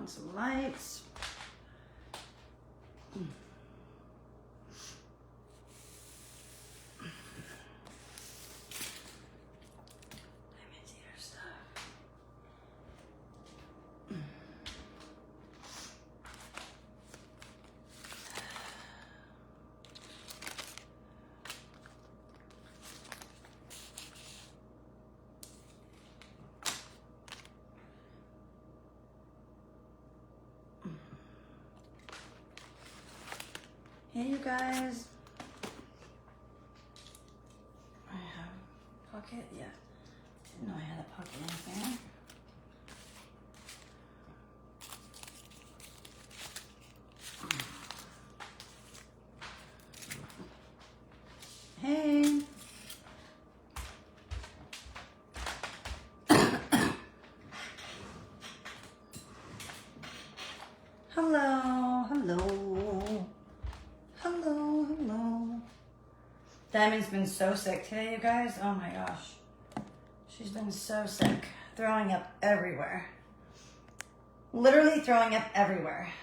on some lights. Diamonds eater stuff. Hey, you guys. I have a pocket. Yeah. Didn't know I had a pocket in there. Hey. Hello. Hello. Hello, hello. Diamond's been so sick today, you guys. Oh my gosh. She's been so sick. Throwing up everywhere. Literally throwing up everywhere.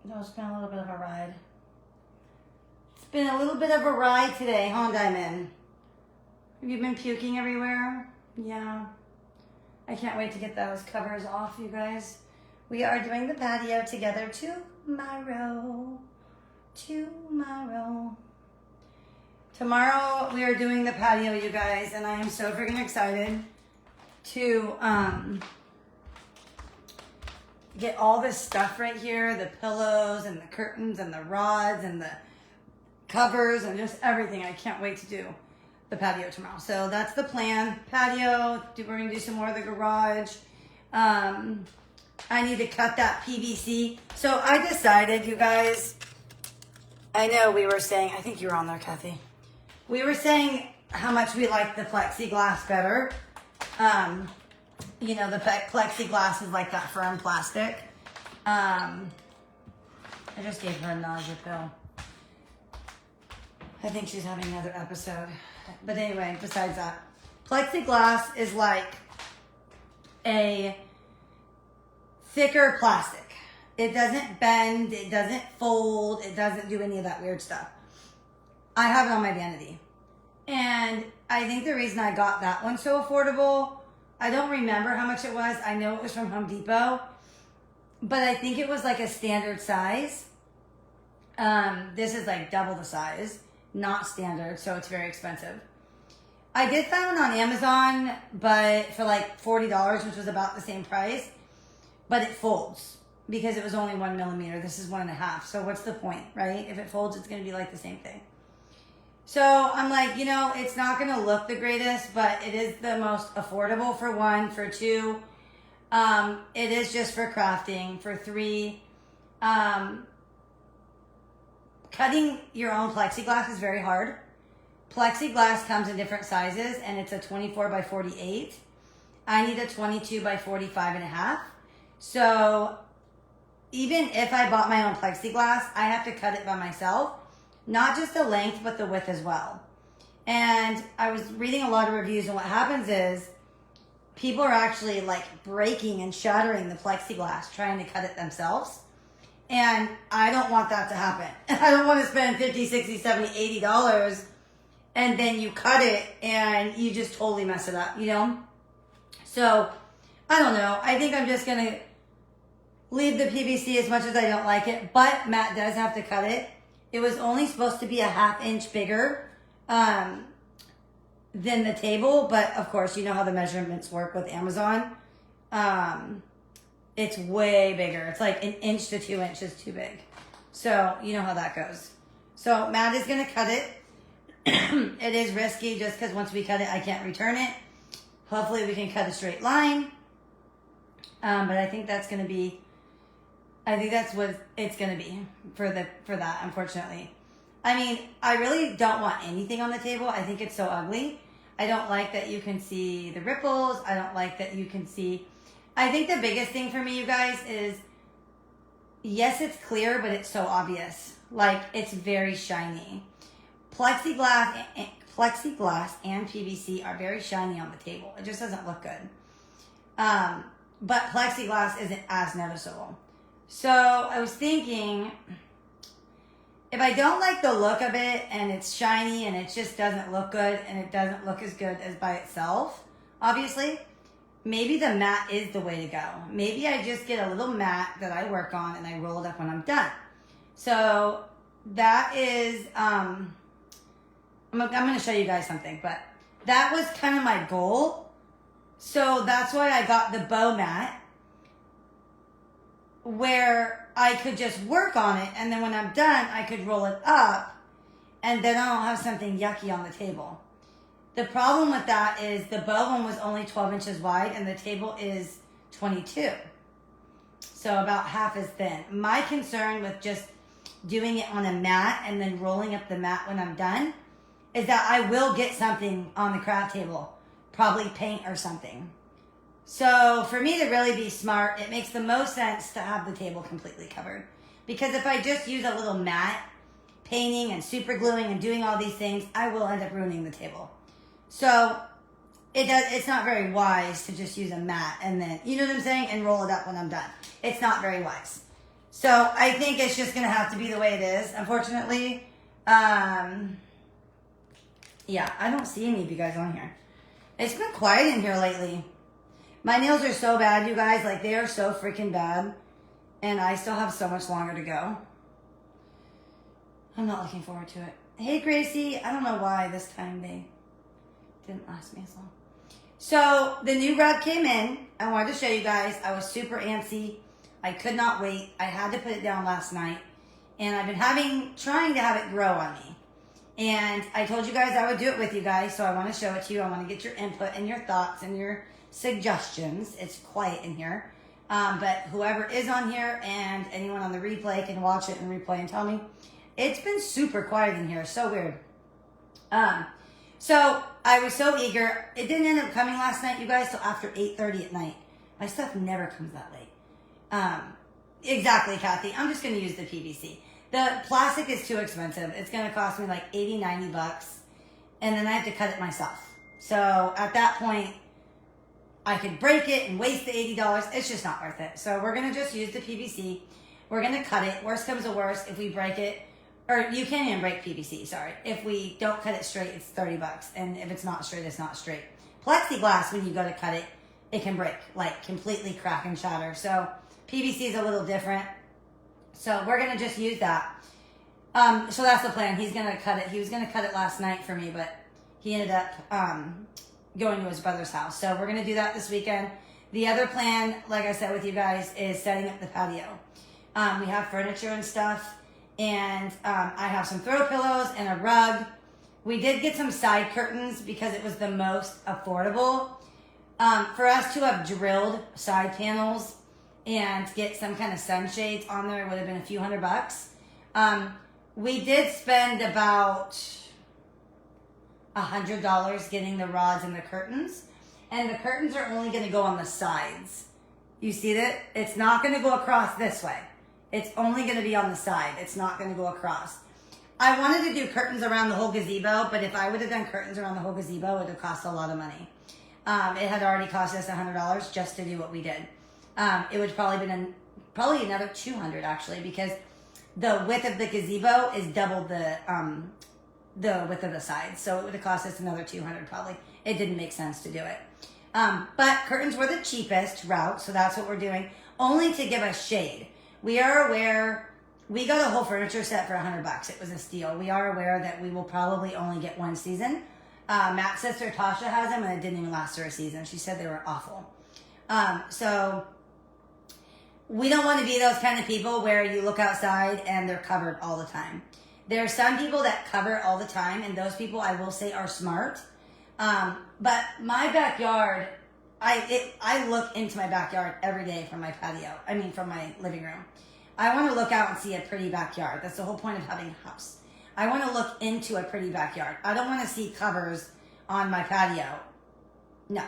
No, it's been a little bit of a ride. It's been a little bit of a ride today, huh, Diamond? Have you been puking everywhere? Yeah. I can't wait to get those covers off, you guys. We are doing the patio together tomorrow. Tomorrow we are doing the patio, you guys, and I am so freaking excited to get all this stuff right here, the pillows and the curtains and the rods and the covers and just everything. I can't wait to do the patio tomorrow. So that's the plan. Patio, we're gonna do some more of the garage. I need to cut that PVC. So I decided, you guys, I know we were saying, I think you were on there, Kathy. We were saying how much we like the plexiglass better. You know, the plexiglass is like that firm plastic. I just gave her a nausea pill. I think she's having another episode. But anyway, besides that, plexiglass is like a thicker plastic. It doesn't bend, it doesn't fold, it doesn't do any of that weird stuff. I have it on my vanity. And I think the reason I got that one so affordable, I don't remember how much it was. I know it was from Home Depot. But I think it was like a standard size. This is like double the size, not standard, so it's very expensive. I did find one on Amazon, but for like $40, which was about the same price. But it folds because it was only 1 millimeter. This is 1.5. So what's the point, right? If it folds, it's going to be like the same thing. So I'm like, you know, it's not going to look the greatest, but it is the most affordable for one. For two, it is just for crafting. For three, cutting your own plexiglass is very hard. Plexiglass comes in different sizes, and it's a 24 by 48. I need a 22 by 45.5. So even if I bought my own plexiglass, I have to cut it by myself. Not just the length, but the width as well. And I was reading a lot of reviews, and what happens is people are actually like breaking and shattering the plexiglass trying to cut it themselves. And I don't want that to happen. I don't want to spend $50, $60, $70, $80 and then you cut it and you just totally mess it up, you know? So I don't know. I think I'm just going to leave the PVC as much as I don't like it, but Matt does have to cut it. It was only supposed to be a 1/2 inch bigger than the table, but of course, you know how the measurements work with Amazon. It's way bigger. It's like 1 inch to 2 inches too big. So you know how that goes. So Matt is going to cut it. It is risky just because once we cut it, I can't return it. Hopefully we can cut a straight line. But I think that's going to be, I think that's what it's going to be for that, unfortunately. I mean, I really don't want anything on the table. I think it's so ugly. I don't like that you can see the ripples. I don't like that you can see, I think the biggest thing for me, you guys, is yes, it's clear, but it's so obvious. Like, it's very shiny. Plexiglass and PVC are very shiny on the table. It just doesn't look good. but plexiglass isn't as noticeable. So I was thinking, if I don't like the look of it and it's shiny and it just doesn't look good and it doesn't look as good as by itself, obviously, maybe the mat is the way to go. Maybe I just get a little mat that I work on and I roll it up when I'm done. So that is, I'm going to show you guys something, but that was kind of my goal. So that's why I got the bow mat, where I could just work on it, and then when I'm done, I could roll it up, and then I don't have something yucky on the table. The problem with that is the bow one was only 12 inches wide, and the table is 22. So about half as thin. My concern with just doing it on a mat and then rolling up the mat when I'm done is that I will get something on the craft table, probably paint or something. So for me to really be smart, it makes the most sense to have the table completely covered. Because if I just use a little mat, painting and super gluing and doing all these things, I will end up ruining the table. So it's not very wise to just use a mat and then, you know what I'm saying, and roll it up when I'm done. It's not very wise. So I think it's just going to have to be the way it is, unfortunately. Yeah, I don't see any of you guys on here. It's been quiet in here lately. My nails are so bad, you guys. Like, they are so freaking bad. And I still have so much longer to go. I'm not looking forward to it. Hey, Gracie. I don't know why this time they didn't last me as long. So, the new rug came in. I wanted to show you guys. I was super antsy. I could not wait. I had to put it down last night. And I've been trying to have it grow on me. And I told you guys I would do it with you guys. So, I want to show it to you. I want to get your input and your thoughts and your suggestions. It's quiet in here, but whoever is on here and anyone on the replay can watch it and replay and tell me. It's been super quiet in here, so weird. So I was so eager. It didn't end up coming last night, you guys, till after 8:30 at night. My stuff never comes that late. Exactly, Kathy. I'm just going to use the PVC. The plastic is too expensive. It's going to cost me like 80, 90 bucks, and then I have to cut it myself. So at that point, I could break it and waste the $80. It's just not worth it. So we're going to just use the PVC. We're going to cut it. Worst comes to worst, if we break it, or you can't even break PVC, sorry. If we don't cut it straight, it's 30 bucks. And if it's not straight, it's not straight. Plexiglass, when you go to cut it, it can break, like completely crack and shatter. So PVC is a little different. So we're going to just use that. So that's the plan. He's going to cut it. He was going to cut it last night for me, but he ended up going to his brother's house. So we're going to do that this weekend. The other plan, like I said with you guys, is setting up the patio. We have furniture and stuff, and I have some throw pillows and a rug. We did get some side curtains because it was the most affordable. For us to have drilled side panels and get some kind of sunshades on there would have been a few $100. We did spend about $100 getting the rods and the curtains, and the curtains are only going to go on the sides. You see that? It's not going to go across this way. It's only going to be on the side. It's not going to go across. I wanted to do curtains around the whole gazebo, but if I would have done curtains around the whole gazebo, it would have cost a lot of money. It had already cost us $100 just to do what we did. It would probably been probably another $200 actually, because the width of the gazebo is double the width of the sides. So it would have cost us another $200 probably. It didn't make sense to do it. But curtains were the cheapest route, so that's what we're doing, only to give us shade. We are aware, we got a whole furniture set for $100. It was a steal. We are aware that we will probably only get one season. Matt's sister Tasha has them, and it didn't even last her a season. She said they were awful. So we don't want to be those kind of people where you look outside and they're covered all the time. There are some people that cover all the time, and those people, I will say, are smart. But my backyard, I look into my backyard every day from my patio. I mean, from my living room. I want to look out and see a pretty backyard. That's the whole point of having a house. I want to look into a pretty backyard. I don't want to see covers on my patio. No.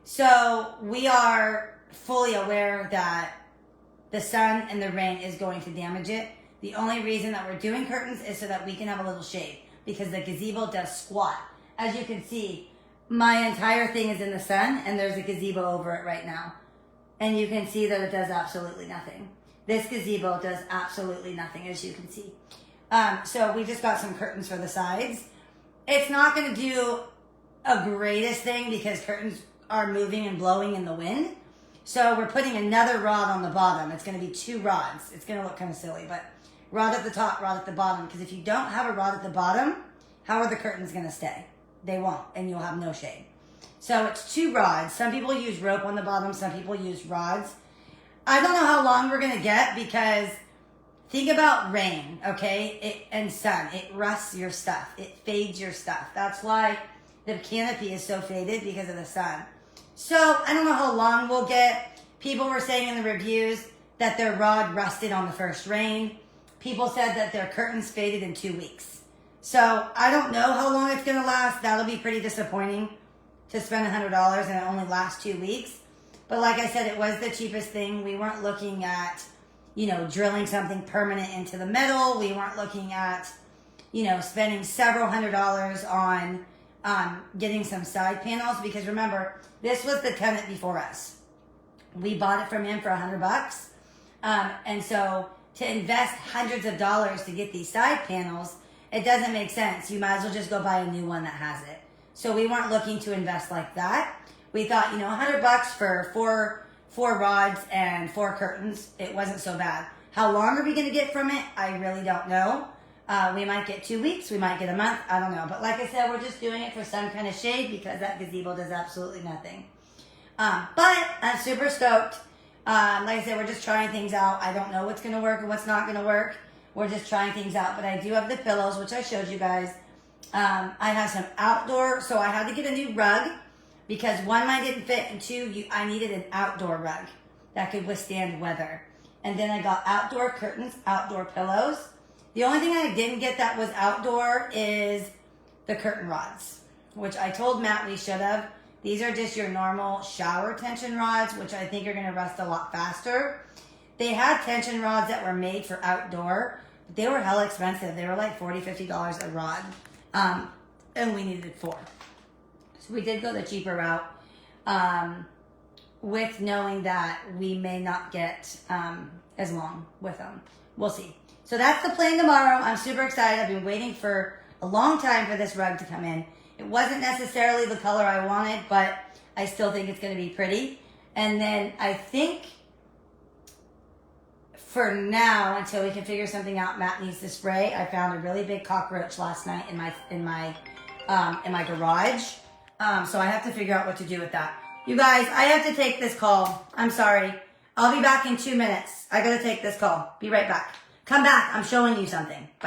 So we are fully aware that the sun and the rain is going to damage it. The only reason that we're doing curtains is so that we can have a little shade, because the gazebo does squat. As you can see, my entire thing is in the sun, and there's a gazebo over it right now. And you can see that it does absolutely nothing. This gazebo does absolutely nothing, as you can see. So we just got some curtains for the sides. It's not going to do a greatest thing because curtains are moving and blowing in the wind. So we're putting another rod on the bottom. It's going to be 2 rods. It's going to look kind of silly, but rod at the top, rod at the bottom. Because if you don't have a rod at the bottom, how are the curtains going to stay? They won't, and you'll have no shade. So it's 2 rods. Some people use rope on the bottom. Some people use rods. I don't know how long we're going to get because think about rain, okay, and sun. It rusts your stuff. It fades your stuff. That's why the canopy is so faded, because of the sun. So I don't know how long we'll get. People were saying in the reviews that their rod rusted on the first rain. People said that their curtains faded in 2 weeks. So I don't know how long it's going to last. That'll be pretty disappointing to spend $100 and it only lasts 2 weeks. But like I said, it was the cheapest thing. We weren't looking at, drilling something permanent into the metal. We weren't looking at, spending several $100s on getting some side panels, because remember, this was the tenant before us. We bought it from him for $100. And so to invest hundreds of dollars to get these side panels, it doesn't make sense. You might as well just go buy a new one that has it. So we weren't looking to invest like that. We thought, $100 for four rods and 4 curtains, it wasn't so bad. How long are we going to get from it? I really don't know. We might get 2 weeks. We might get a month. I don't know. But like I said, we're just doing it for some kind of shade because that gazebo does absolutely nothing. But I'm super stoked. Like I said, we're just trying things out. I don't know what's going to work and what's not going to work. We're just trying things out. But I do have the pillows, which I showed you guys. I have some outdoor. So I had to get a new rug because 1, mine didn't fit, and 2, I needed an outdoor rug that could withstand weather. And then I got outdoor curtains, outdoor pillows. The only thing I didn't get that was outdoor is the curtain rods, which I told Matt we should have. These are just your normal shower tension rods, which I think are going to rust a lot faster. They had tension rods that were made for outdoor, but they were hella expensive. They were like $40, $50 a rod, and we needed 4. So we did go the cheaper route, with knowing that we may not get as long with them. We'll see. So that's the plan tomorrow. I'm super excited. I've been waiting for a long time for this rug to come in. It wasn't necessarily the color I wanted, but I still think it's going to be pretty. And then I think for now, until we can figure something out, Matt needs to spray. I found a really big cockroach last night in my garage. So I have to figure out what to do with that. You guys, I have to take this call. I'm sorry. I'll be back in 2 minutes. I got to take this call. Be right back. Come back. I'm showing you something. Bye.